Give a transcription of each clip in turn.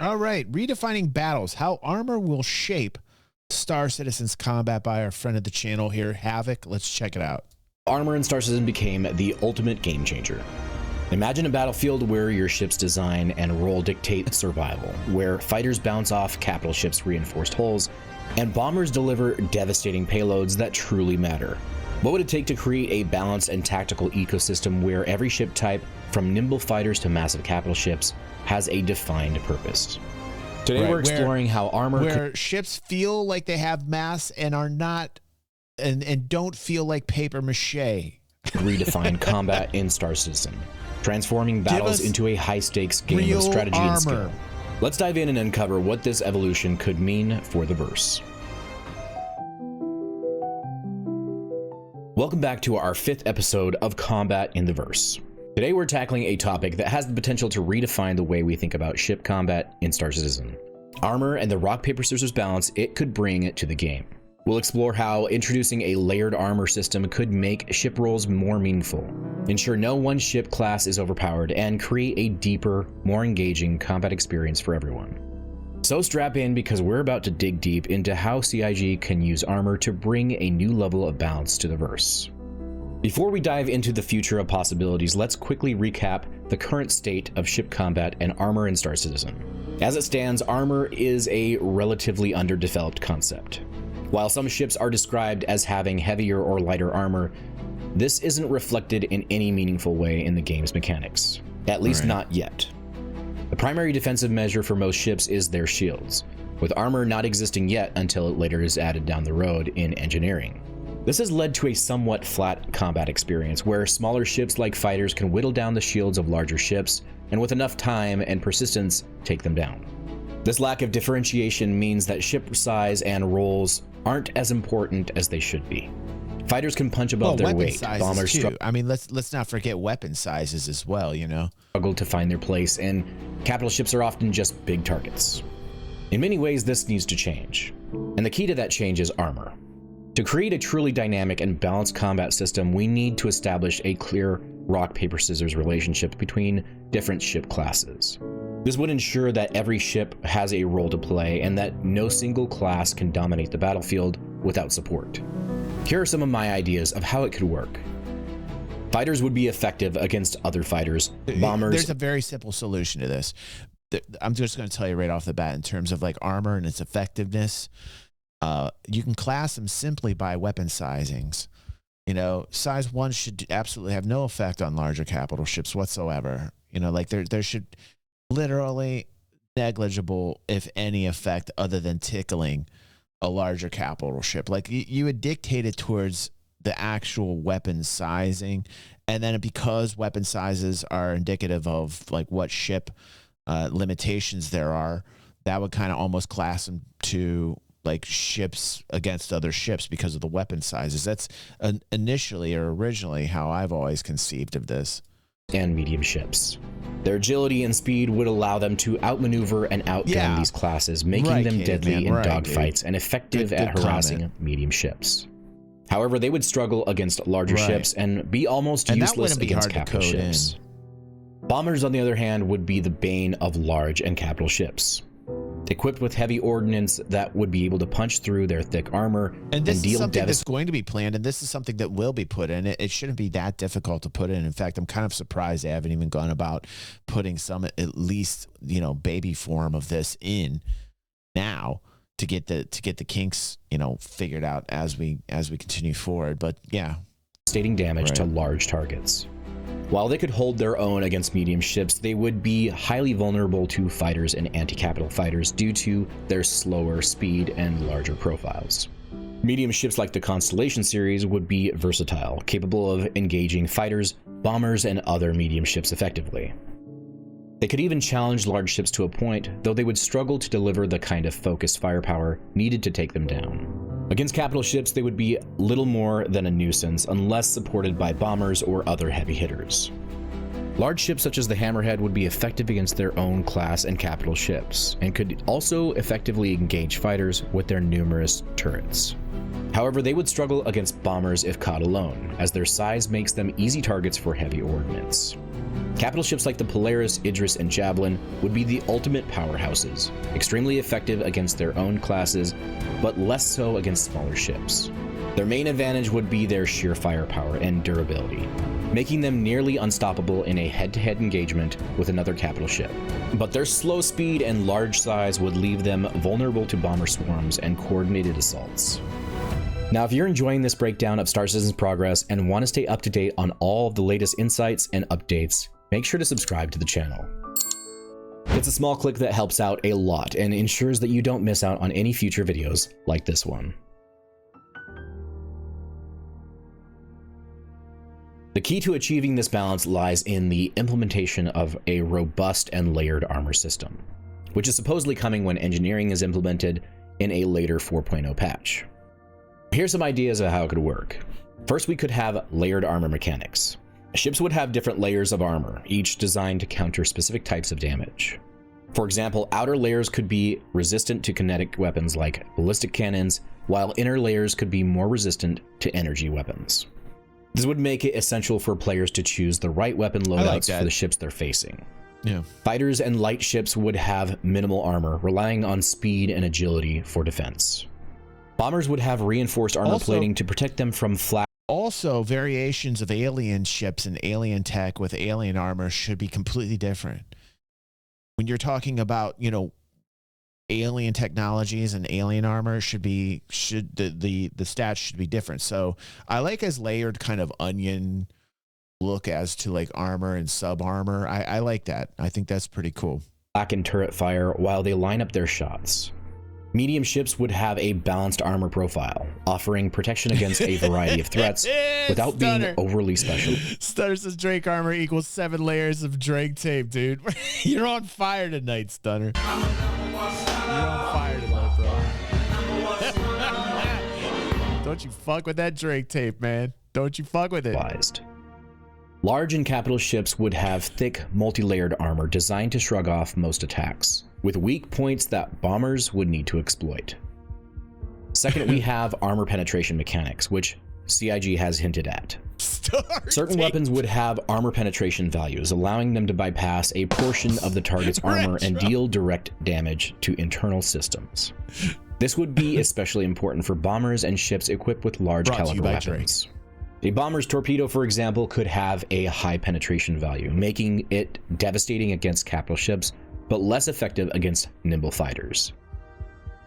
All right, redefining battles, how armor will shape Star Citizen's combat by our friend of the channel here, Havoc. Let's check it out. Armor in Star Citizen became the ultimate game changer. Imagine a battlefield where your ship's design and role dictate survival, where fighters bounce off capital ships' reinforced hulls, and bombers deliver devastating payloads that truly matter. What would it take to create a balanced and tactical ecosystem where every ship type, from nimble fighters to massive capital ships, has a defined purpose? Today we're exploring how armor... Where ships feel like they have mass and are not... and don't feel like paper mache. Redefine combat in Star Citizen, transforming battles into a high-stakes game of strategy and skill. Let's dive in and uncover what this evolution could mean for the verse. Welcome back to our 5th episode of Combat in the Verse. Today we're tackling a topic that has the potential to redefine the way we think about ship combat in Star Citizen. Armor and the rock, paper, scissors balance it could bring to the game. We'll explore how introducing a layered armor system could make ship roles more meaningful, ensure no one ship class is overpowered, and create a deeper, more engaging combat experience for everyone. So strap in, because we're about to dig deep into how CIG can use armor to bring a new level of balance to the verse. Before we dive into the future of possibilities, let's quickly recap the current state of ship combat and armor in Star Citizen. As it stands, armor is a relatively underdeveloped concept. While some ships are described as having heavier or lighter armor, this isn't reflected in any meaningful way in the game's mechanics, at least not yet. The primary defensive measure for most ships is their shields, with armor not existing yet until it later is added down the road in engineering. This has led to a somewhat flat combat experience where smaller ships like fighters can whittle down the shields of larger ships, and with enough time and persistence, take them down. This lack of differentiation means that ship size and roles aren't as important as they should be. Fighters can punch above their weight. Bombers too. I mean, let's not forget weapon sizes as well, you know. Struggle to find their place, and capital ships are often just big targets. In many ways, this needs to change, and the key to that change is armor. To create a truly dynamic and balanced combat system, we need to establish a clear rock, paper, scissors relationship between different ship classes. This would ensure that every ship has a role to play and that no single class can dominate the battlefield without support. Here are some of my ideas of how it could work. Fighters would be effective against other fighters. Bombers... There's a very simple solution to this. I'm just going to tell you right off the bat in terms of like armor and its effectiveness. You can class them simply by weapon sizings. You know, size 1 should absolutely have no effect on larger capital ships whatsoever. You know, like there should literally negligible, if any, effect other than tickling a larger capital ship. Like you would dictate it towards the actual weapon sizing, and then because weapon sizes are indicative of like what ship limitations there are, that would kind of almost class them to like ships against other ships because of the weapon sizes. That's initially or originally how I've always conceived of this. And medium ships. Their agility and speed would allow them to outmaneuver and outgun these classes, making them deadly in dogfights and effective at harassing medium ships. However, they would struggle against larger ships and be almost useless against capital ships. Bombers, on the other hand, would be the bane of large and capital ships. Equipped with heavy ordnance that would be able to punch through their thick armor and this is something that's going to be planned, and this is something that will be put in. It shouldn't be that difficult to put in. In fact, I'm kind of surprised they haven't even gone about putting some, at least, you know, baby form of this in now to get the kinks, you know, figured out as we continue forward. But yeah, devastating damage to large targets. While they could hold their own against medium ships, they would be highly vulnerable to fighters and anti-capital fighters due to their slower speed and larger profiles. Medium ships like the Constellation series would be versatile, capable of engaging fighters, bombers, and other medium ships effectively. They could even challenge large ships to a point, though they would struggle to deliver the kind of focused firepower needed to take them down. Against capital ships, they would be little more than a nuisance unless supported by bombers or other heavy hitters. Large ships such as the Hammerhead would be effective against their own class and capital ships, and could also effectively engage fighters with their numerous turrets. However, they would struggle against bombers if caught alone, as their size makes them easy targets for heavy ordnance. Capital ships like the Polaris, Idris, and Javelin would be the ultimate powerhouses, extremely effective against their own classes, but less so against smaller ships. Their main advantage would be their sheer firepower and durability, making them nearly unstoppable in a head-to-head engagement with another capital ship. But their slow speed and large size would leave them vulnerable to bomber swarms and coordinated assaults. Now, if you're enjoying this breakdown of Star Citizen's progress and want to stay up to date on all of the latest insights and updates, make sure to subscribe to the channel. It's a small click that helps out a lot and ensures that you don't miss out on any future videos like this one. The key to achieving this balance lies in the implementation of a robust and layered armor system, which is supposedly coming when engineering is implemented in a later 4.0 patch. Here's some ideas of how it could work. First, we could have layered armor mechanics. Ships would have different layers of armor, each designed to counter specific types of damage. For example, outer layers could be resistant to kinetic weapons like ballistic cannons, while inner layers could be more resistant to energy weapons. This would make it essential for players to choose the right weapon loadouts for the ships they're facing. Yeah. Fighters and light ships would have minimal armor, relying on speed and agility for defense. Bombers would have reinforced armor plating to protect them from flash. Also, variations of alien ships and alien tech with alien armor should be completely different. When you're talking about, you know, alien technologies and alien armor the stats should be different. So I like as layered kind of onion look as to like armor and sub armor. I like that. I think that's pretty cool. Flak and turret fire while they line up their shots. Medium ships would have a balanced armor profile, offering protection against a variety of threats without being overly special. Stunner says Drake armor equals 7 layers of Drake tape, dude. You're on fire tonight, Stunner. You're on fire tonight, bro. Don't you fuck with that Drake tape, man. Don't you fuck with it. Large and capital ships would have thick, multi-layered armor designed to shrug off most attacks, with weak points that bombers would need to exploit. Second, we have armor penetration mechanics, which CIG has hinted at. Certain weapons would have armor penetration values, allowing them to bypass a portion of the target's armor and deal direct damage to internal systems. This would be especially important for bombers and ships equipped with large caliber weapons. A bomber's torpedo, for example, could have a high penetration value, making it devastating against capital ships, but less effective against nimble fighters.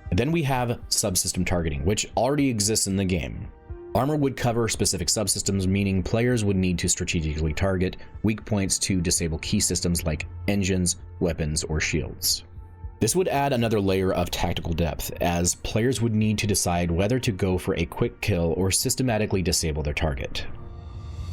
And then we have subsystem targeting, which already exists in the game. Armor would cover specific subsystems, meaning players would need to strategically target weak points to disable key systems like engines, weapons, or shields. This would add another layer of tactical depth, as players would need to decide whether to go for a quick kill or systematically disable their target.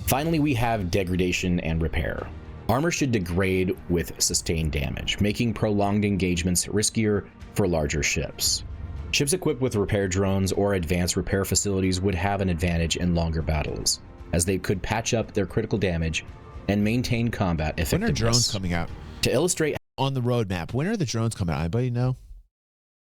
Finally, we have degradation and repair. Armor should degrade with sustained damage, making prolonged engagements riskier for larger ships. Ships equipped with repair drones or advanced repair facilities would have an advantage in longer battles, as they could patch up their critical damage and maintain combat effectiveness. When are drones coming out? To illustrate on the roadmap, when are the drones coming out? Anybody know?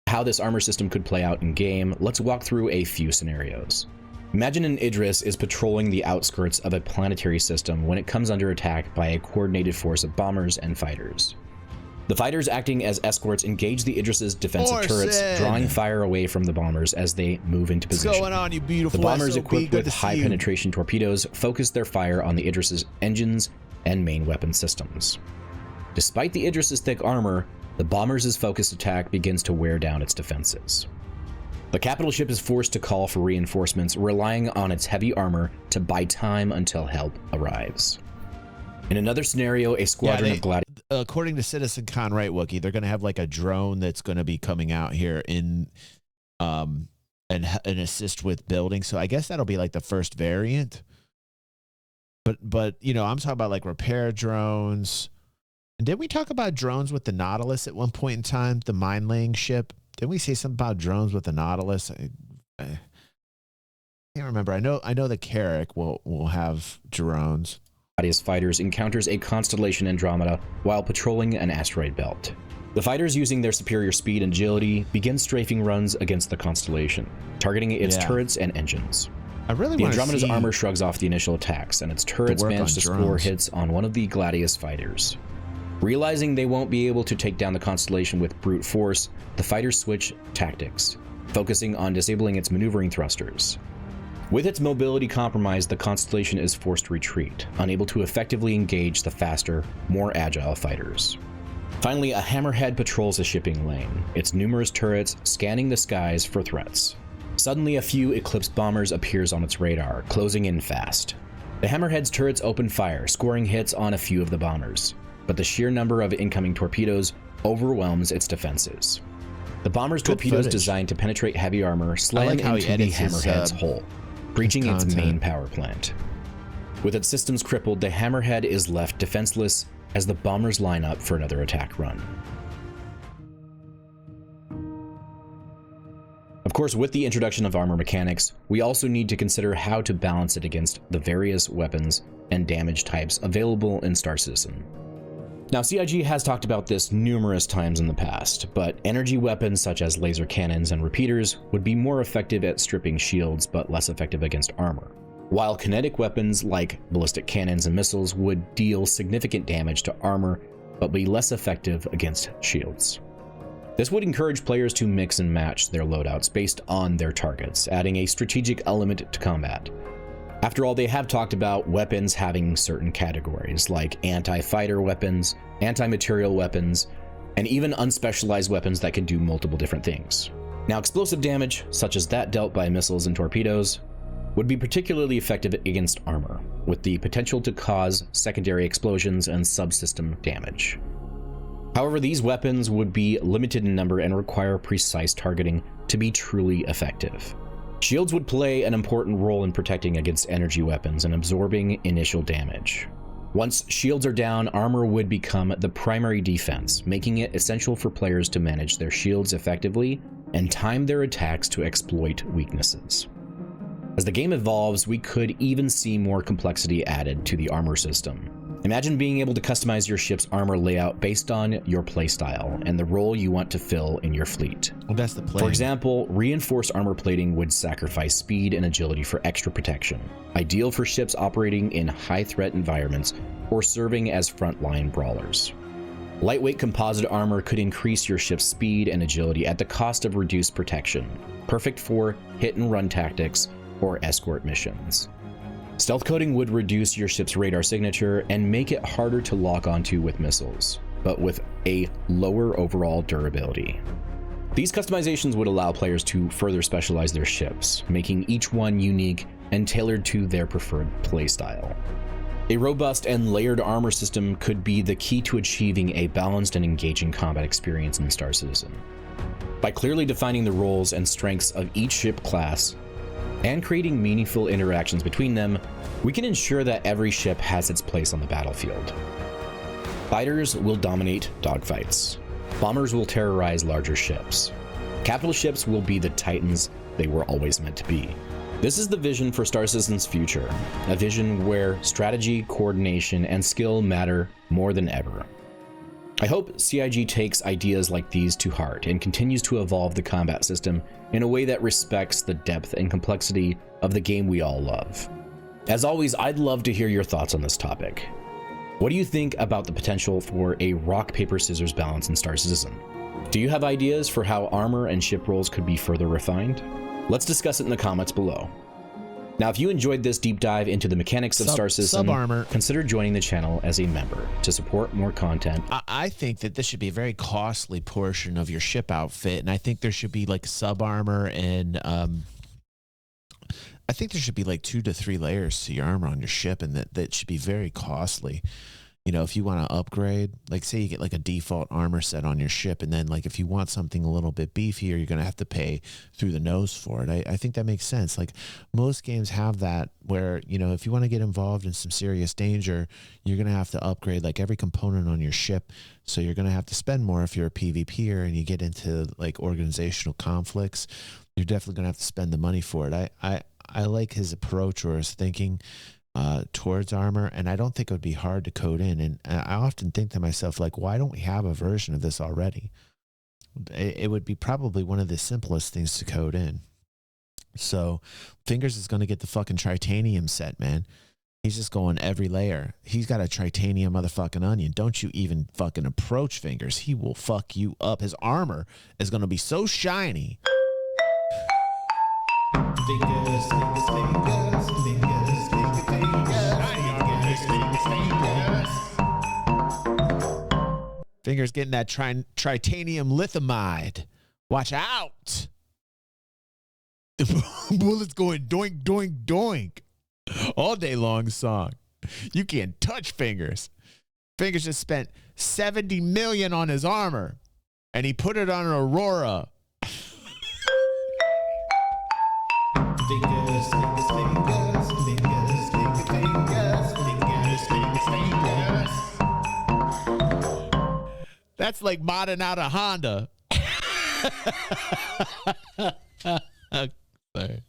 How this armor system could play out in game, let's walk through a few scenarios. Imagine an Idris is patrolling the outskirts of a planetary system when it comes under attack by a coordinated force of bombers and fighters. The fighters acting as escorts engage the Idris's defensive turrets, drawing fire away from the bombers as they move into position. What's going on, you beautiful The bombers SOB? equipped with high penetration torpedoes focus their fire on the Idris's engines and main weapon systems. Despite the Idris's thick armor, the bombers' focused attack begins to wear down its defenses. The capital ship is forced to call for reinforcements, relying on its heavy armor to buy time until help arrives. In another scenario, a squadron of gladiators. According to Citizen Con, right, Wookie, they're going to have like a drone that's going to be coming out here and assist with building. So I guess that'll be like the first variant. But you know, I'm talking about like repair drones. And did we talk about drones with the Nautilus at one point in time? The mine laying ship. Didn't we say something about drones with the Nautilus? I can't remember. I know the Carrack will have drones. Gladius fighters encounters a constellation Andromeda while patrolling an asteroid belt. The fighters, using their superior speed and agility, begin strafing runs against the constellation, targeting its turrets and engines. I really the want to see Andromeda's armor shrugs off the initial attacks, and its turrets manage to score hits on one of the Gladius fighters. Realizing they won't be able to take down the constellation with brute force, the fighters switch tactics, focusing on disabling its maneuvering thrusters. With its mobility compromised, the constellation is forced to retreat, unable to effectively engage the faster, more agile fighters. Finally, a hammerhead patrols the shipping lane, its numerous turrets scanning the skies for threats. Suddenly, a few Eclipse bombers appears on its radar, closing in fast. The hammerhead's turrets open fire, scoring hits on a few of the bombers, but the sheer number of incoming torpedoes overwhelms its defenses. The bomber's torpedoes, designed to penetrate heavy armor, slam into the hammerhead's hull, breaching its main power plant. With its systems crippled, the hammerhead is left defenseless as the bombers line up for another attack run. Of course, with the introduction of armor mechanics, we also need to consider how to balance it against the various weapons and damage types available in Star Citizen. Now, CIG has talked about this numerous times in the past, but energy weapons such as laser cannons and repeaters would be more effective at stripping shields but less effective against armor, while kinetic weapons like ballistic cannons and missiles would deal significant damage to armor but be less effective against shields. This would encourage players to mix and match their loadouts based on their targets, adding a strategic element to combat. After all, they have talked about weapons having certain categories, like anti-fighter weapons, anti-material weapons, and even unspecialized weapons that can do multiple different things. Now, explosive damage, such as that dealt by missiles and torpedoes, would be particularly effective against armor, with the potential to cause secondary explosions and subsystem damage. However, these weapons would be limited in number and require precise targeting to be truly effective. Shields would play an important role in protecting against energy weapons and absorbing initial damage. Once shields are down, armor would become the primary defense, making it essential for players to manage their shields effectively and time their attacks to exploit weaknesses. As the game evolves, we could even see more complexity added to the armor system. Imagine being able to customize your ship's armor layout based on your playstyle and the role you want to fill in your fleet. Well, that's the plan. For example, reinforced armor plating would sacrifice speed and agility for extra protection, ideal for ships operating in high-threat environments or serving as frontline brawlers. Lightweight composite armor could increase your ship's speed and agility at the cost of reduced protection, perfect for hit-and-run tactics or escort missions. Stealth coating would reduce your ship's radar signature and make it harder to lock onto with missiles, but with a lower overall durability. These customizations would allow players to further specialize their ships, making each one unique and tailored to their preferred playstyle. A robust and layered armor system could be the key to achieving a balanced and engaging combat experience in Star Citizen. By clearly defining the roles and strengths of each ship class, and creating meaningful interactions between them, we can ensure that every ship has its place on the battlefield. Fighters will dominate dogfights. Bombers will terrorize larger ships. Capital ships will be the titans they were always meant to be. This is the vision for Star Citizen's future, a vision where strategy, coordination, and skill matter more than ever. I hope CIG takes ideas like these to heart and continues to evolve the combat system in a way that respects the depth and complexity of the game we all love. As always, I'd love to hear your thoughts on this topic. What do you think about the potential for a rock, paper, scissors balance in Star Citizen? Do you have ideas for how armor and ship roles could be further refined? Let's discuss it in the comments below. Now, if you enjoyed this deep dive into the mechanics of Star Citizen, consider joining the channel as a member to support more content. I think that this should be a very costly portion of your ship outfit, and I think there should be like sub armor and I think there should be like 2 to 3 layers to your armor on your ship, and that should be very costly. You know, if you want to upgrade, like say you get like a default armor set on your ship, and then like if you want something a little bit beefier, you're going to have to pay through the nose for it. I think that makes sense. Like most games have that where, you know, if you want to get involved in some serious danger, you're going to have to upgrade like every component on your ship. So you're going to have to spend more if you're a PvPer and you get into like organizational conflicts. You're definitely going to have to spend the money for it. I like his approach or his thinking. towards armor, and I don't think it would be hard to code in. And I often think to myself, like, why don't we have a version of this already? It would be probably one of the simplest things to code in. So Fingers is going to get the fucking tritanium set, man. He's just going every layer. He's got a tritanium motherfucking onion. Don't you even fucking approach Fingers. He will fuck you up. His armor is going to be so shiny. Fingers, fingers, fingers, fingers, fingers, fingers. Fingers getting that tritanium lithiumide. Watch out. Bullets going doink, doink, doink. All day long song. You can't touch Fingers. Fingers just spent $70 million on his armor, and he put it on an Aurora. Fingers, fingers, fingers, fingers, fingers, fingers, fingers, fingers, fingers. That's like modding out a Honda. Sorry.